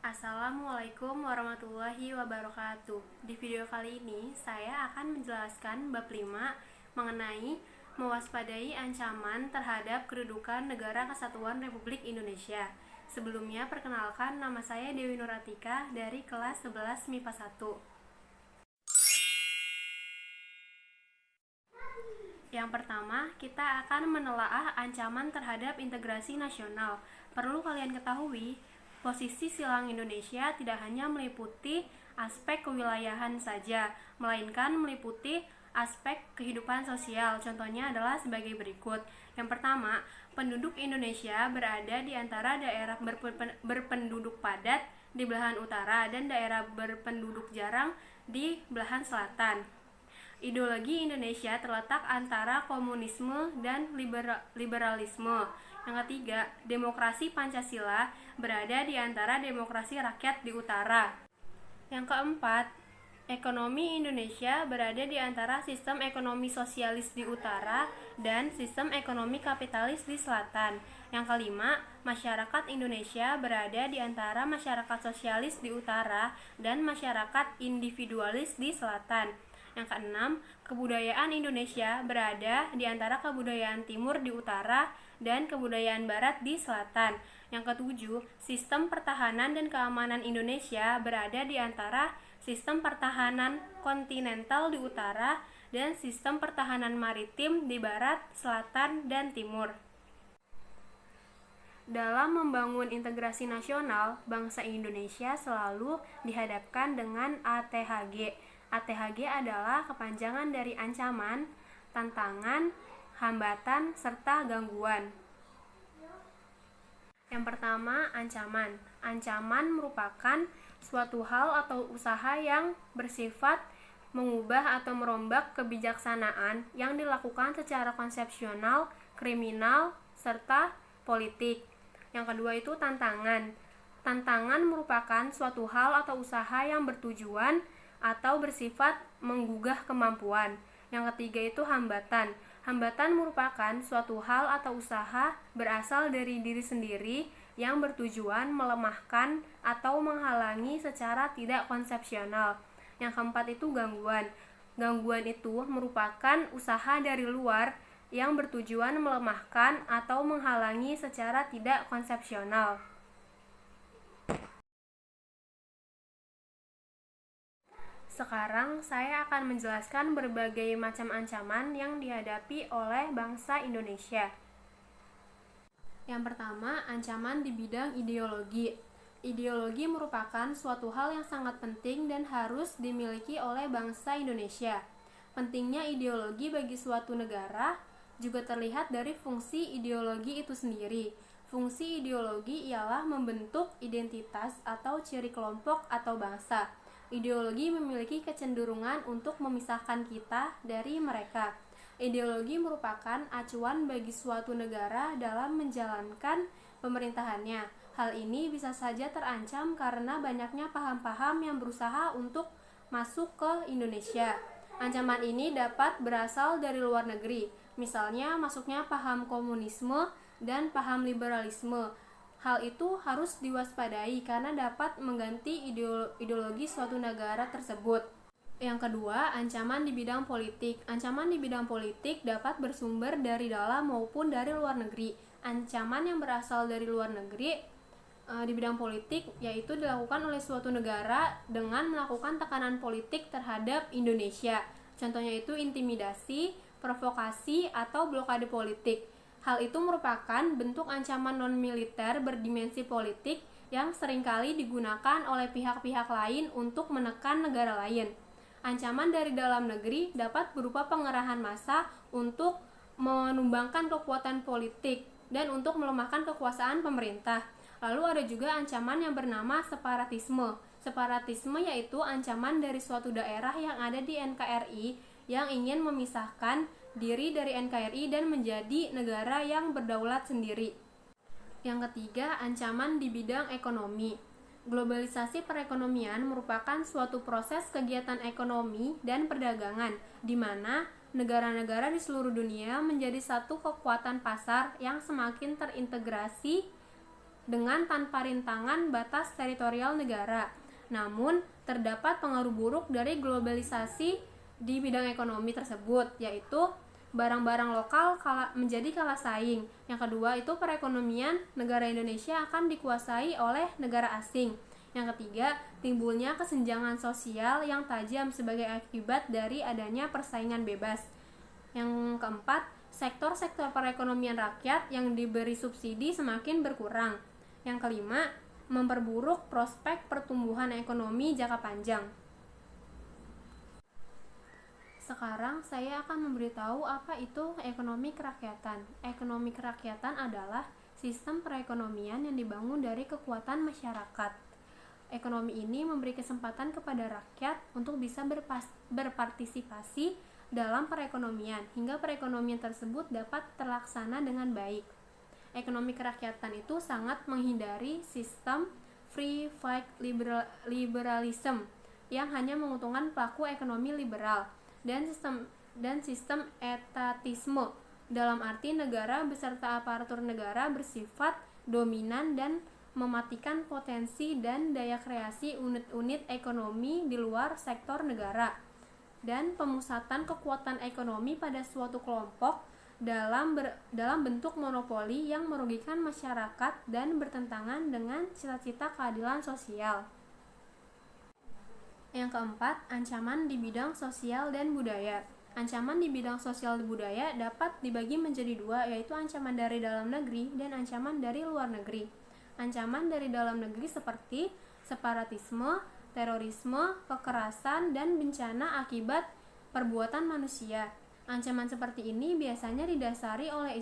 Assalamualaikum warahmatullahi wabarakatuh. Di video kali ini, saya akan menjelaskan bab 5 mengenai mewaspadai ancaman terhadap kedudukan Negara Kesatuan Republik Indonesia. Sebelumnya, perkenalkan, nama saya Dewi Nuratika dari kelas 11 MIPA 1. Yang pertama, kita akan menelaah ancaman terhadap integrasi nasional. Perlu kalian ketahui, posisi silang Indonesia tidak hanya meliputi aspek kewilayahan saja, melainkan meliputi aspek kehidupan sosial. Contohnya adalah sebagai berikut. Yang pertama, penduduk Indonesia berada di antara daerah berpenduduk padat di belahan utara dan daerah berpenduduk jarang di belahan selatan. Ideologi Indonesia terletak antara komunisme dan liberalisme. Yang ketiga, demokrasi Pancasila berada di antara demokrasi rakyat di utara. Yang keempat, ekonomi Indonesia berada di antara sistem ekonomi sosialis di utara dan sistem ekonomi kapitalis di selatan. Yang kelima, masyarakat Indonesia berada di antara masyarakat sosialis di utara dan masyarakat individualis di selatan. Yang keenam, kebudayaan Indonesia berada di antara kebudayaan timur di utara dan kebudayaan barat di selatan. Yang ketujuh, sistem pertahanan dan keamanan Indonesia berada di antara sistem pertahanan kontinental di utara dan sistem pertahanan maritim di barat, selatan, dan timur. Dalam membangun integrasi nasional, bangsa Indonesia selalu dihadapkan dengan ATHG. ATHG adalah kepanjangan dari ancaman, tantangan, hambatan, serta gangguan. Yang pertama, ancaman. Ancaman merupakan suatu hal atau usaha yang bersifat mengubah atau merombak kebijaksanaan yang dilakukan secara konsepsional, kriminal, serta politik. Yang kedua itu tantangan. Tantangan merupakan suatu hal atau usaha yang bertujuan atau bersifat menggugah kemampuan. Yang ketiga itu hambatan. Hambatan merupakan suatu hal atau usaha berasal dari diri sendiri yang bertujuan melemahkan atau menghalangi secara tidak konsepsional. Yang keempat itu gangguan. Gangguan itu merupakan usaha dari luar yang bertujuan melemahkan atau menghalangi secara tidak konsepsional. Sekarang saya akan menjelaskan berbagai macam ancaman yang dihadapi oleh bangsa Indonesia. Yang pertama, ancaman di bidang ideologi. Ideologi merupakan suatu hal yang sangat penting dan harus dimiliki oleh bangsa Indonesia. Pentingnya ideologi bagi suatu negara juga terlihat dari fungsi ideologi itu sendiri. Fungsi ideologi ialah membentuk identitas atau ciri kelompok atau bangsa. Ideologi memiliki kecenderungan untuk memisahkan kita dari mereka. Ideologi merupakan acuan bagi suatu negara dalam menjalankan pemerintahannya. Hal ini bisa saja terancam karena banyaknya paham-paham yang berusaha untuk masuk ke Indonesia. Ancaman ini dapat berasal dari luar negeri, misalnya masuknya paham komunisme dan paham liberalisme. Hal itu harus diwaspadai karena dapat mengganti ideologi suatu negara tersebut. Yang kedua, ancaman di bidang politik. Ancaman di bidang politik dapat bersumber dari dalam maupun dari luar negeri. Ancaman yang berasal dari luar negeri di bidang politik yaitu dilakukan oleh suatu negara dengan melakukan tekanan politik terhadap Indonesia. Contohnya itu intimidasi, provokasi, atau blokade politik. Hal itu merupakan bentuk ancaman non-militer berdimensi politik yang seringkali digunakan oleh pihak-pihak lain untuk menekan negara lain. Ancaman dari dalam negeri dapat berupa pengerahan massa untuk menumbangkan kekuatan politik dan untuk melemahkan kekuasaan pemerintah. Lalu ada juga ancaman yang bernama separatisme. Separatisme yaitu ancaman dari suatu daerah yang ada di NKRI yang ingin memisahkan diri dari NKRI dan menjadi negara yang berdaulat sendiri. Yang ketiga, ancaman di bidang ekonomi. Globalisasi perekonomian merupakan suatu proses kegiatan ekonomi dan perdagangan di mana negara-negara di seluruh dunia menjadi satu kekuatan pasar yang semakin terintegrasi dengan tanpa rintangan batas teritorial negara. Namun, terdapat pengaruh buruk dari globalisasi di bidang ekonomi tersebut, yaitu barang-barang lokal menjadi kalah saing. Yang kedua itu perekonomian negara Indonesia akan dikuasai oleh negara asing. Yang ketiga, timbulnya kesenjangan sosial yang tajam sebagai akibat dari adanya persaingan bebas. Yang keempat, sektor-sektor perekonomian rakyat yang diberi subsidi semakin berkurang. Yang kelima, memperburuk prospek pertumbuhan ekonomi jangka panjang. Sekarang saya akan memberitahu apa itu ekonomi kerakyatan. Ekonomi kerakyatan adalah sistem perekonomian yang dibangun dari kekuatan masyarakat. Ekonomi ini memberi kesempatan kepada rakyat untuk bisa berpartisipasi dalam perekonomian hingga perekonomian tersebut dapat terlaksana dengan baik. Ekonomi kerakyatan itu sangat menghindari sistem free fight liberalism yang hanya menguntungkan pelaku ekonomi liberal dan sistem etatisme, dalam arti negara beserta aparatur negara bersifat dominan dan mematikan potensi dan daya kreasi unit-unit ekonomi di luar sektor negara, dan pemusatan kekuatan ekonomi pada suatu kelompok dalam bentuk monopoli yang merugikan masyarakat dan bertentangan dengan cita-cita keadilan sosial. Yang keempat, ancaman di bidang sosial dan budaya. Ancaman di bidang sosial dan budaya dapat dibagi menjadi dua, yaitu ancaman dari dalam negeri dan ancaman dari luar negeri. Ancaman dari dalam negeri seperti separatisme, terorisme, kekerasan, dan bencana akibat perbuatan manusia. Ancaman seperti ini biasanya didasari oleh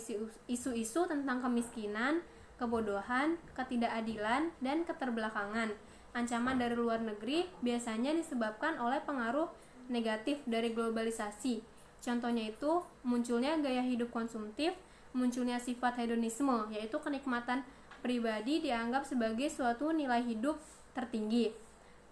isu-isu tentang kemiskinan, kebodohan, ketidakadilan, dan keterbelakangan. Ancaman dari luar negeri biasanya disebabkan oleh pengaruh negatif dari globalisasi. Contohnya itu munculnya gaya hidup konsumtif, munculnya sifat hedonisme, yaitu kenikmatan pribadi dianggap sebagai suatu nilai hidup tertinggi.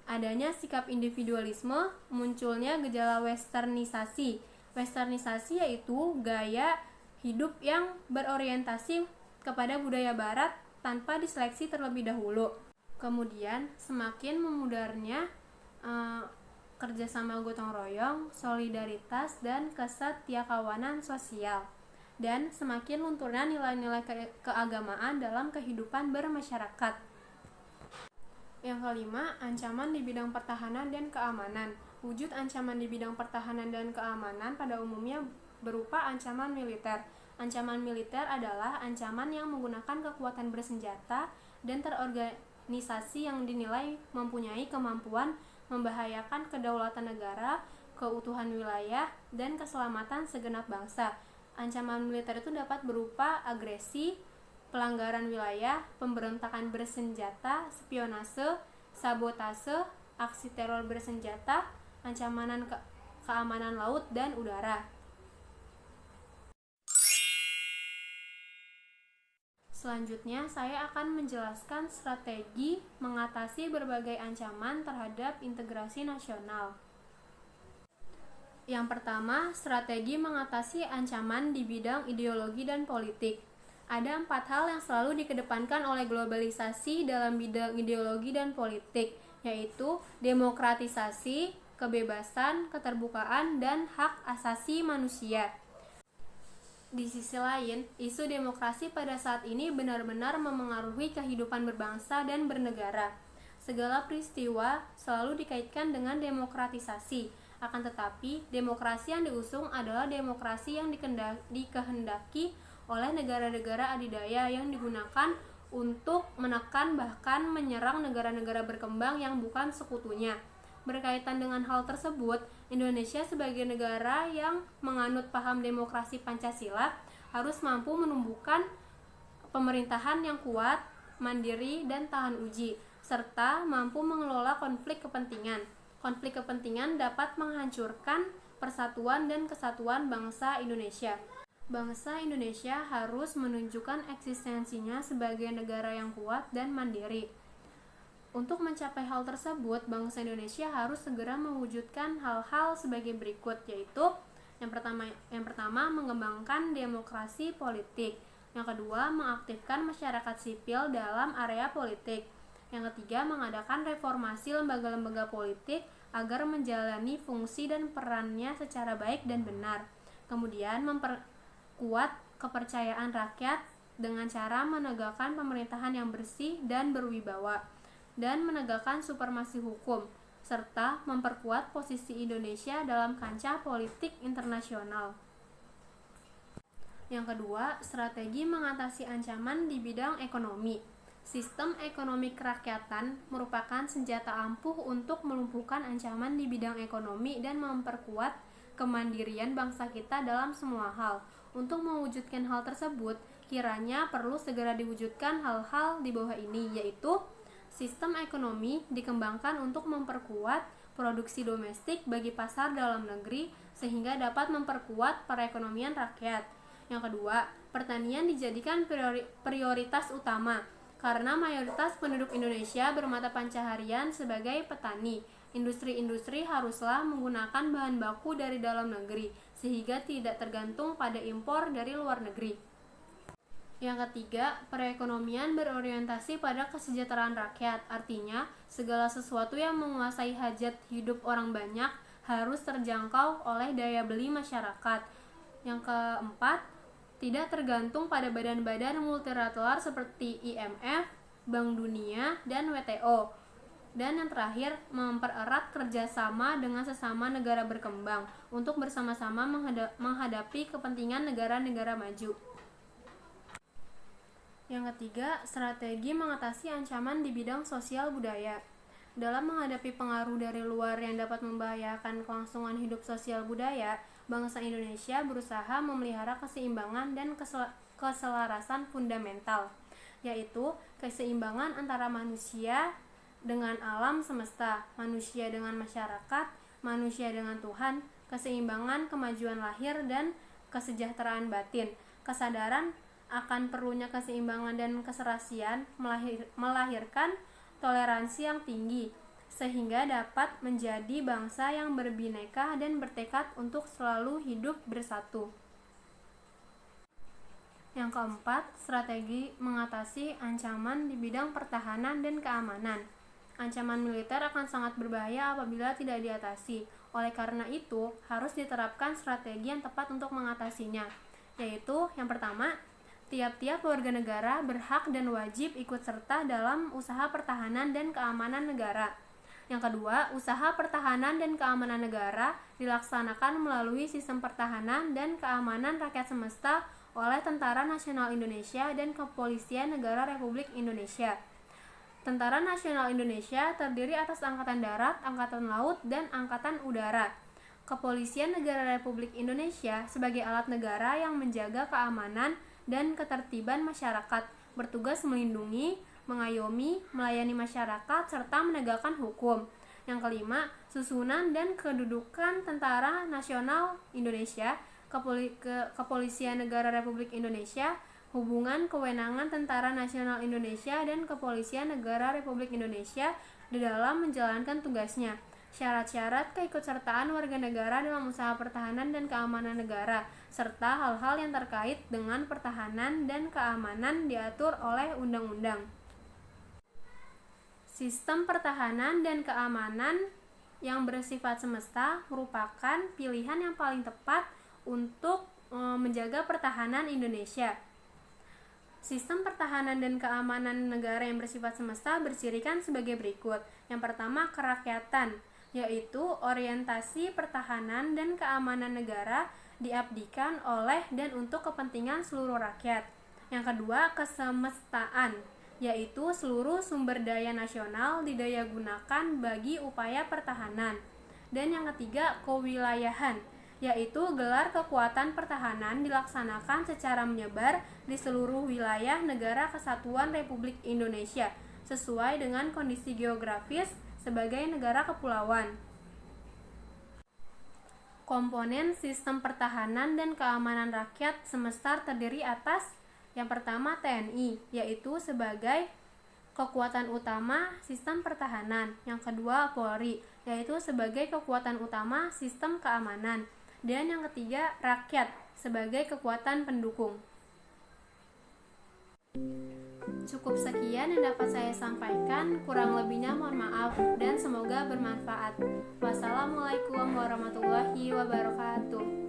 Adanya sikap individualisme, munculnya gejala westernisasi. Westernisasi yaitu gaya hidup yang berorientasi kepada budaya barat tanpa diseleksi terlebih dahulu. Kemudian semakin memudarnya kerjasama gotong royong, solidaritas, dan kesetiakawanan sosial, dan semakin lunturnya nilai-nilai keagamaan dalam kehidupan bermasyarakat. Yang kelima, ancaman di bidang pertahanan dan keamanan. Wujud ancaman di bidang pertahanan dan keamanan pada umumnya berupa ancaman militer. Ancaman militer adalah ancaman yang menggunakan kekuatan bersenjata dan terorganisasi yang dinilai mempunyai kemampuan membahayakan kedaulatan negara, keutuhan wilayah, dan keselamatan segenap bangsa. Ancaman militer itu dapat berupa agresi, pelanggaran wilayah, pemberontakan bersenjata, spionase, sabotase, aksi teror bersenjata, ancaman keamanan laut dan udara. Selanjutnya, saya akan menjelaskan strategi mengatasi berbagai ancaman terhadap integrasi nasional. Yang pertama, strategi mengatasi ancaman di bidang ideologi dan politik. Ada 4 hal yang selalu dikedepankan oleh globalisasi dalam bidang ideologi dan politik, yaitu demokratisasi, kebebasan, keterbukaan, dan hak asasi manusia. Di sisi lain, isu demokrasi pada saat ini benar-benar memengaruhi kehidupan berbangsa dan bernegara. Segala peristiwa selalu dikaitkan dengan demokratisasi. Akan tetapi, demokrasi yang diusung adalah demokrasi yang dikehendaki oleh negara-negara adidaya yang digunakan untuk menekan bahkan menyerang negara-negara berkembang yang bukan sekutunya. Berkaitan dengan hal tersebut, Indonesia sebagai negara yang menganut paham demokrasi Pancasila harus mampu menumbuhkan pemerintahan yang kuat, mandiri, dan tahan uji, serta mampu mengelola konflik kepentingan. Konflik kepentingan dapat menghancurkan persatuan dan kesatuan bangsa Indonesia. Bangsa Indonesia harus menunjukkan eksistensinya sebagai negara yang kuat dan mandiri. Untuk mencapai hal tersebut, bangsa Indonesia harus segera mewujudkan hal-hal sebagai berikut, yaitu yang pertama mengembangkan demokrasi politik. Yang kedua, mengaktifkan masyarakat sipil dalam area politik. Yang ketiga, mengadakan reformasi lembaga-lembaga politik agar menjalani fungsi dan perannya secara baik dan benar. Kemudian, memperkuat kepercayaan rakyat dengan cara menegakkan pemerintahan yang bersih dan berwibawa, dan menegakkan supremasi hukum, serta memperkuat posisi Indonesia dalam kancah politik internasional. Yang kedua, strategi mengatasi ancaman di bidang ekonomi. Sistem ekonomi kerakyatan merupakan senjata ampuh untuk melumpuhkan ancaman di bidang ekonomi dan memperkuat kemandirian bangsa kita dalam semua hal. Untuk mewujudkan hal tersebut, kiranya perlu segera diwujudkan hal-hal di bawah ini, yaitu sistem ekonomi dikembangkan untuk memperkuat produksi domestik bagi pasar dalam negeri sehingga dapat memperkuat perekonomian rakyat. Yang kedua, pertanian dijadikan prioritas utama karena mayoritas penduduk Indonesia bermata pencaharian sebagai petani. Industri-industri haruslah menggunakan bahan baku dari dalam negeri sehingga tidak tergantung pada impor dari luar negeri. Yang ketiga, perekonomian berorientasi pada kesejahteraan rakyat. Artinya, segala sesuatu yang menguasai hajat hidup orang banyak harus terjangkau oleh daya beli masyarakat. Yang keempat, tidak tergantung pada badan-badan multilateral seperti IMF, Bank Dunia, dan WTO. Dan yang terakhir, mempererat kerjasama dengan sesama negara berkembang untuk bersama-sama menghadapi kepentingan negara-negara maju. Yang ketiga, strategi mengatasi ancaman di bidang sosial budaya. Dalam menghadapi pengaruh dari luar yang dapat membahayakan kelangsungan hidup sosial budaya, bangsa Indonesia berusaha memelihara keseimbangan dan keselarasan fundamental, yaitu keseimbangan antara manusia dengan alam semesta, manusia dengan masyarakat, manusia dengan Tuhan, keseimbangan kemajuan lahir dan kesejahteraan batin. Kesadaran akan perlunya keseimbangan dan keserasian melahirkan toleransi yang tinggi, sehingga dapat menjadi bangsa yang berbineka dan bertekad untuk selalu hidup bersatu. Yang keempat, strategi mengatasi ancaman di bidang pertahanan dan keamanan. Ancaman militer akan sangat berbahaya apabila tidak diatasi. Oleh karena itu, harus diterapkan strategi yang tepat untuk mengatasinya, yaitu yang pertama, tiap-tiap warga negara berhak dan wajib ikut serta dalam usaha pertahanan dan keamanan negara. Yang kedua, usaha pertahanan dan keamanan negara dilaksanakan melalui sistem pertahanan dan keamanan rakyat semesta oleh Tentara Nasional Indonesia dan Kepolisian Negara Republik Indonesia. Tentara Nasional Indonesia terdiri atas Angkatan Darat, Angkatan Laut, dan Angkatan Udara. Kepolisian Negara Republik Indonesia sebagai alat negara yang menjaga keamanan dan ketertiban masyarakat, bertugas melindungi, mengayomi, melayani masyarakat, serta menegakkan hukum. Yang kelima, susunan dan kedudukan Tentara Nasional Indonesia, Kepolisian Negara Republik Indonesia, hubungan kewenangan Tentara Nasional Indonesia dan Kepolisian Negara Republik Indonesia di dalam menjalankan tugasnya. Syarat-syarat keikutsertaan warga negara dalam usaha pertahanan dan keamanan negara, serta hal-hal yang terkait dengan pertahanan dan keamanan diatur oleh undang-undang. Sistem pertahanan dan keamanan yang bersifat semesta merupakan pilihan yang paling tepat untuk menjaga pertahanan Indonesia. Sistem pertahanan dan keamanan negara yang bersifat semesta bersirikan sebagai berikut. Yang pertama, kerakyatan, yaitu orientasi pertahanan dan keamanan negara diabdikan oleh dan untuk kepentingan seluruh rakyat. Yang kedua, kesemestaan, yaitu seluruh sumber daya nasional didayagunakan bagi upaya pertahanan. Dan yang ketiga, kewilayahan, yaitu gelar kekuatan pertahanan dilaksanakan secara menyebar di seluruh wilayah Negara Kesatuan Republik Indonesia sesuai dengan kondisi geografis sebagai negara kepulauan. Komponen sistem pertahanan dan keamanan rakyat semesta terdiri atas yang pertama TNI, yaitu sebagai kekuatan utama sistem pertahanan. Yang kedua Polri, yaitu sebagai kekuatan utama sistem keamanan. Dan yang ketiga rakyat sebagai kekuatan pendukung. Cukup sekian yang dapat saya sampaikan, kurang lebihnya mohon maaf dan semoga bermanfaat. Wassalamualaikum warahmatullahi wabarakatuh.